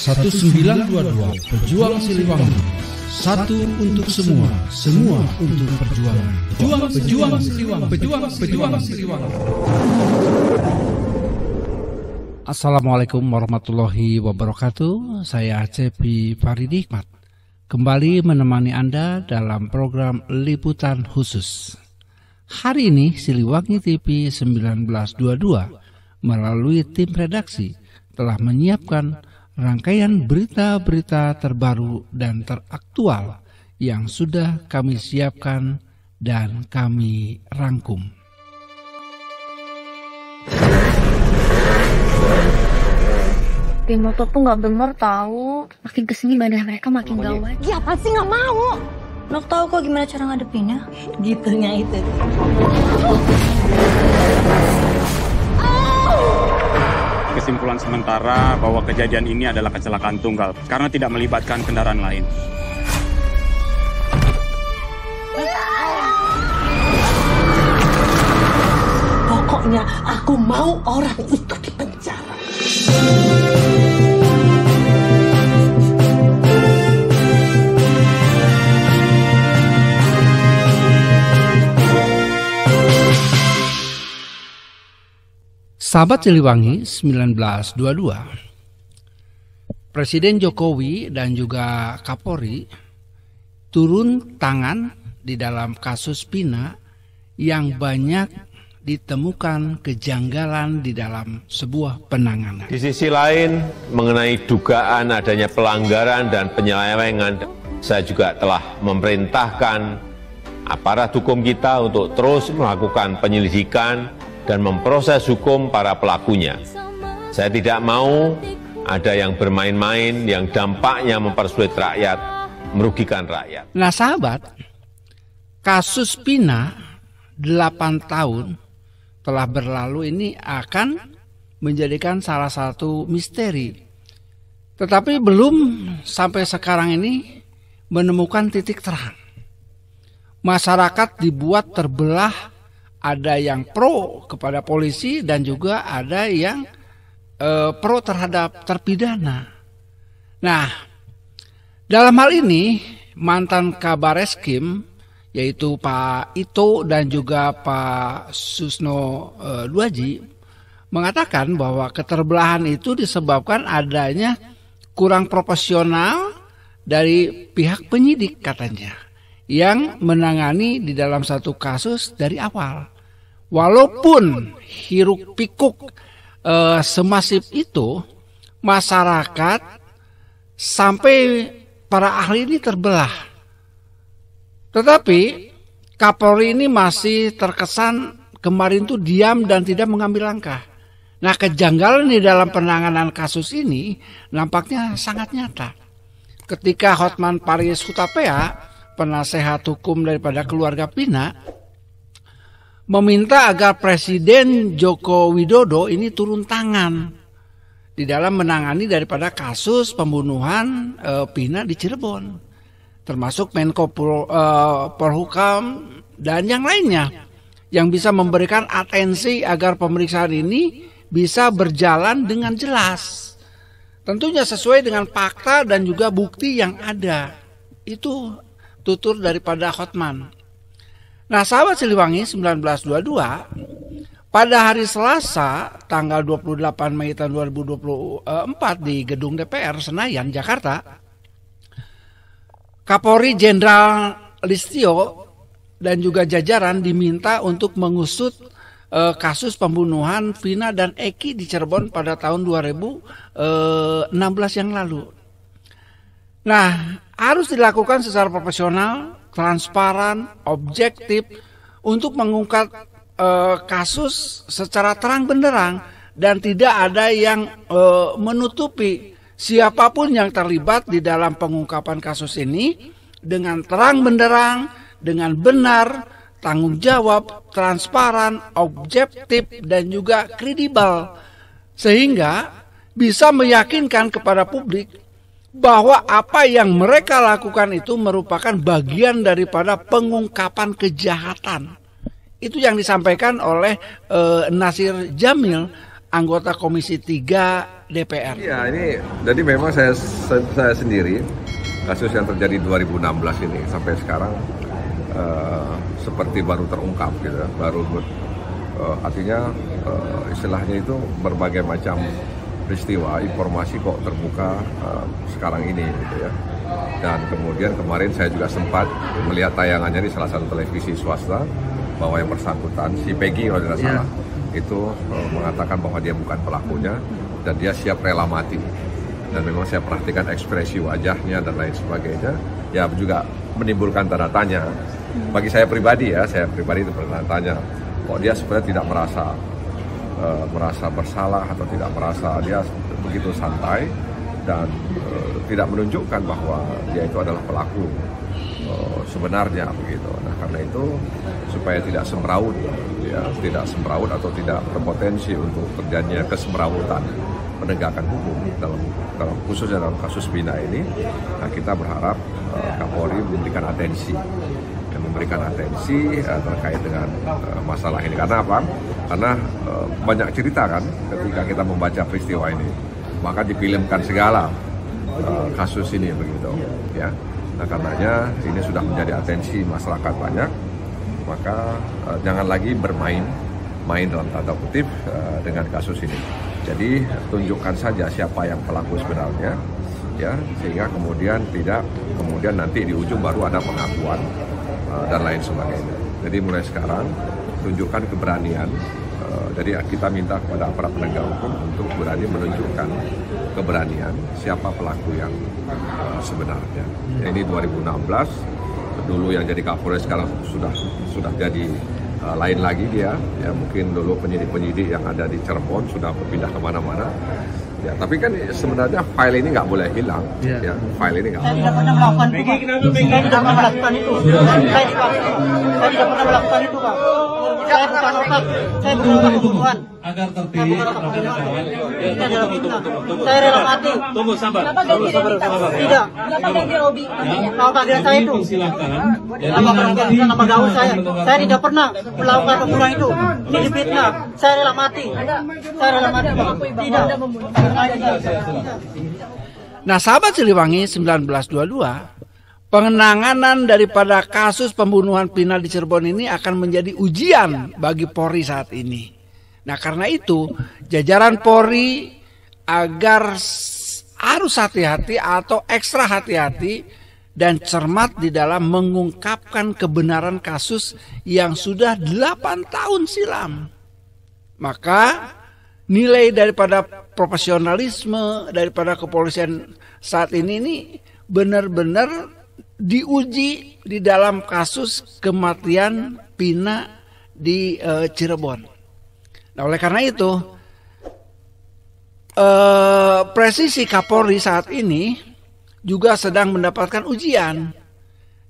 (1922) Pejuang Siliwangi. Satu untuk semua, semua untuk perjuangan. Pejuang Siliwangi. Pejuang Siliwangi. Assalamualaikum warahmatullahi wabarakatuh. Saya Cepi Faridi Hikmat, kembali menemani Anda dalam program Liputan Khusus. Hari ini Siliwangi TV 1922 melalui tim redaksi telah menyiapkan rangkaian berita-berita terbaru dan teraktual yang sudah kami siapkan dan kami rangkum. Geng motor tuh gak bener tahu. Makin kesini badan mereka makin gawat. Ya apa sih gak mau? Nok tahu kok gimana cara ngadepinnya? Gitunya itu. Kesimpulan sementara bahwa kejadian ini adalah kecelakaan tunggal karena tidak melibatkan kendaraan lain. Pokoknya aku mau orang itu dipenjara. Sahabat Siliwangi 1922, Presiden Jokowi dan juga Kapolri turun tangan di dalam kasus Pina yang banyak ditemukan kejanggalan di dalam sebuah penanganan. Di sisi lain, mengenai dugaan adanya pelanggaran dan penyelewengan, saya juga telah memerintahkan aparat hukum kita untuk terus melakukan penyelidikan dan memproses hukum para pelakunya. Saya tidak mau ada yang bermain-main yang dampaknya mempersulit rakyat, merugikan rakyat. Nah sahabat, kasus Pina 8 tahun telah berlalu ini akan menjadikan salah satu misteri. Tetapi belum sampai sekarang ini menemukan titik terang. Masyarakat dibuat terbelah. Ada yang pro kepada polisi dan juga ada yang pro terhadap terpidana. Nah, dalam hal ini mantan Kabar Eskrim yaitu Pak Ito dan juga Pak Susno Duaji mengatakan bahwa keterbelahan itu disebabkan adanya kurang proporsional dari pihak penyidik katanya yang menangani di dalam satu kasus dari awal. Walaupun hiruk pikuk semasif itu, masyarakat sampai para ahli ini terbelah. Tetapi Kapolri ini masih terkesan kemarin itu diam dan tidak mengambil langkah. Nah, kejanggalan di dalam penanganan kasus ini nampaknya sangat nyata. Ketika Hotman Paris Hutapea, penasehat hukum daripada keluarga Pina, meminta agar Presiden Joko Widodo ini turun tangan di dalam menangani daripada kasus pembunuhan Pina di Cirebon, termasuk Menko Polhukam dan yang lainnya yang bisa memberikan atensi agar pemeriksaan ini bisa berjalan dengan jelas. Tentunya sesuai dengan fakta dan juga bukti yang ada. Itu tutur daripada Hotman. Nah sahabat Siliwangi 1922, pada hari Selasa tanggal 28 Mei tahun 2024 di Gedung DPR Senayan, Jakarta, Kapolri Jenderal Listio dan juga jajaran diminta untuk mengusut kasus pembunuhan Vina dan Eki di Cirebon pada tahun 2016 yang lalu. Nah, harus dilakukan secara profesional, transparan, objektif untuk mengungkap kasus secara terang benderang dan tidak ada yang menutupi siapapun yang terlibat di dalam pengungkapan kasus ini dengan terang benderang, dengan benar, tanggung jawab, transparan, objektif dan juga kredibel sehingga bisa meyakinkan kepada publik bahwa apa yang mereka lakukan itu merupakan bagian daripada pengungkapan kejahatan. Itu yang disampaikan oleh Nasir Jamil, anggota Komisi 3 DPR. Iya, ini jadi memang saya sendiri, kasus yang terjadi 2016 ini sampai sekarang seperti baru terungkap gitu, artinya istilahnya itu berbagai macam peristiwa, informasi kok terbuka sekarang ini gitu ya. Dan kemudian kemarin saya juga sempat melihat tayangannya di salah satu televisi swasta bahwa yang bersangkutan si Peggy kalau tidak salah itu mengatakan bahwa dia bukan pelakunya dan dia siap rela mati. Dan memang saya perhatikan ekspresi wajahnya dan lain sebagainya, ya juga menimbulkan tanda tanya. Bagi saya pribadi itu bertanya tanya, kok dia sebenarnya tidak merasa bersalah atau tidak merasa, dia begitu santai dan tidak menunjukkan bahwa dia itu adalah pelaku sebenarnya begitu. Nah, karena itu supaya tidak semrawut, atau tidak berpotensi untuk terjadinya kesemrawutan penegakan hukum dalam khususnya dalam kasus Vina ini, nah kita berharap Kapolri memberikan atensi terkait dengan masalah ini. Karena apa? Karena banyak cerita kan ketika kita membaca peristiwa ini, maka difilmkan segala kasus ini begitu ya. Nah, karenanya ini sudah menjadi atensi masyarakat banyak, maka jangan lagi bermain dalam tanda kutip dengan kasus ini. Jadi tunjukkan saja siapa yang pelaku sebenarnya, ya, sehingga kemudian nanti di ujung baru ada pengakuan dan lain sebagainya. Jadi mulai sekarang tunjukkan keberanian. Jadi kita minta kepada aparat penegak hukum untuk berani menunjukkan keberanian siapa pelaku yang sebenarnya. Ini 2016, dulu yang jadi Kapolres sekarang sudah jadi lain lagi dia. Ya mungkin dulu penyidik yang ada di Cirebon sudah berpindah kemana-mana. Ya, tapi kan sebenarnya file ini nggak boleh hilang. Ya, file ini nggak. Saya tidak pernah melakukan itu, Pak. Saya tidak pernah melakukan itu. Saya tidak pernah melakukan itu, Pak. Saya bukan otak. Saya bukan otak pembunuhan. Agar tertib. Ini adalah fitnah. Saya rela mati. Tunggu, sabar. Tidak. Kalau keadaan saya itu. Nama gaul saya. Saya tidak pernah melakukan pembunuhan itu. Ini fitnah. Saya rela mati. Saya rela mati. Tidak. Nah, sahabat Siliwangi 1922, pengenangan daripada kasus pembunuhan Vina di Cirebon ini akan menjadi ujian bagi Polri saat ini. Nah, karena itu jajaran Polri agar harus hati-hati atau ekstra hati-hati dan cermat di dalam mengungkapkan kebenaran kasus yang sudah 8 tahun silam. Maka nilai daripada profesionalisme daripada kepolisian saat ini benar-benar diuji di dalam kasus kematian Vina di Cirebon. Nah, oleh karena itu presisi Kapolri saat ini juga sedang mendapatkan ujian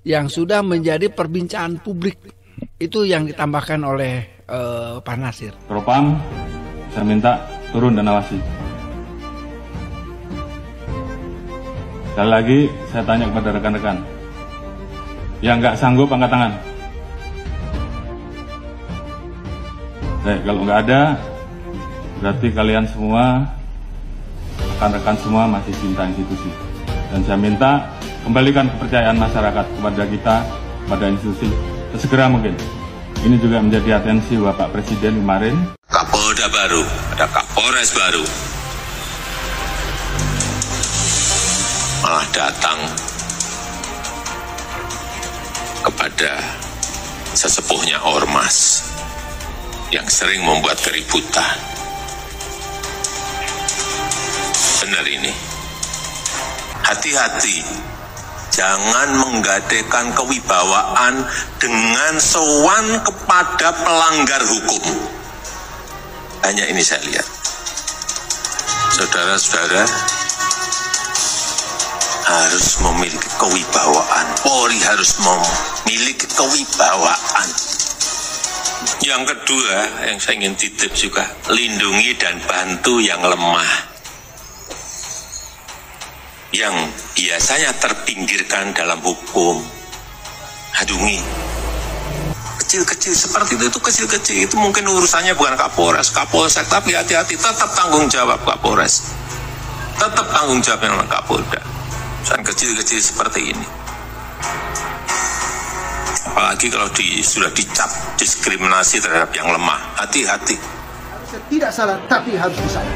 yang sudah menjadi perbincangan publik. Itu yang ditambahkan oleh Pak Nasir. Propam, saya minta turun dan awasi. Sekali lagi saya tanya kepada rekan-rekan yang nggak sanggup angkat tangan. Kalau nggak ada, berarti kalian semua, rekan-rekan semua masih cinta institusi. Dan saya minta kembalikan kepercayaan masyarakat kepada kita, kepada institusi sesegera mungkin. Ini juga menjadi atensi Bapak Presiden kemarin. Kapolda baru, ada Kapolres baru, malah datang kepada sesepuhnya ormas yang sering membuat keributan. Benar ini. Hati-hati, jangan menggadekan kewibawaan dengan sowan kepada pelanggar hukum. Hanya ini saya lihat. Saudara-saudara harus memiliki kewibawaan. Polri harus memiliki kewibawaan. Yang kedua, yang saya ingin titip juga, lindungi dan bantu yang lemah, yang biasanya terpinggirkan dalam hukum. Adungi. kecil-kecil seperti itu kecil-kecil. Itu mungkin urusannya bukan Kapolres, Kapolsek, tapi hati-hati, tetap tanggung jawab Kapolres. Tetap tanggung jawab yang Kapolda. Dan kecil-kecil seperti ini. Apalagi kalau sudah dicap diskriminasi terhadap yang lemah. Hati-hati. Tidak salah, tapi harus disayang.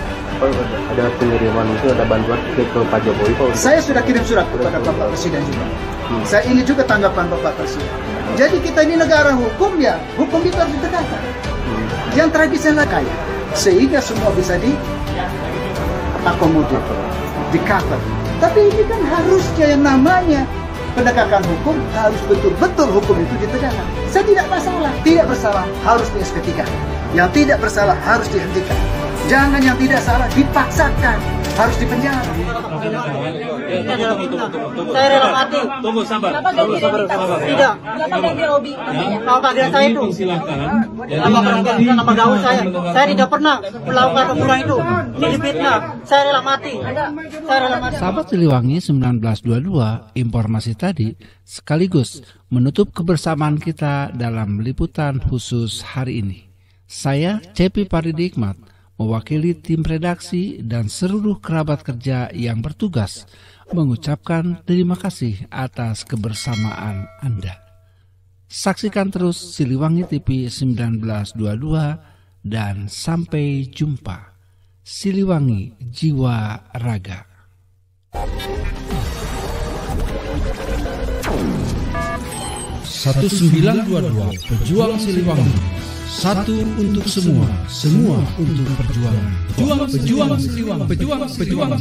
Ada pengiriman itu, ada bantuan ke Pak Jokowi, Pak? Saya sudah kirim surat kepada Bapak Presiden juga. Saya ingin juga tanggapan Bapak Presiden. Jadi kita ini negara hukum ya, hukum itu harus ditegakkan. Yang tradisional kaya, sehingga semua bisa diakomodir, di-cover. Tapi ini kan harusnya yang namanya penegakan hukum harus betul-betul hukum itu ditegakkan. Saya tidak masalah, tidak bersalah harus di SP3. Yang tidak bersalah harus dihentikan. Jangan yang tidak salah dipaksakan harus dipenjara. Saya rela mati. Tunggu, sabar. Tidak. Kalau keadilan saya itu. Nama gaul saya. Saya tidak pernah melakukan pembunuhan itu. Ini difitnah. Saya rela mati. Saya rela mati. Sahabat Siliwangi 1922, informasi tadi sekaligus menutup kebersamaan kita dalam liputan khusus hari ini. Saya Cepi Paridikmat, mewakili tim redaksi dan seluruh kerabat kerja yang bertugas, mengucapkan terima kasih atas kebersamaan Anda. Saksikan terus Siliwangi TV 1922 dan sampai jumpa. Siliwangi Jiwa Raga. Pejuang Siliwangi. Satu untuk semua, semua untuk perjuangan. Pejuang Siliwangi.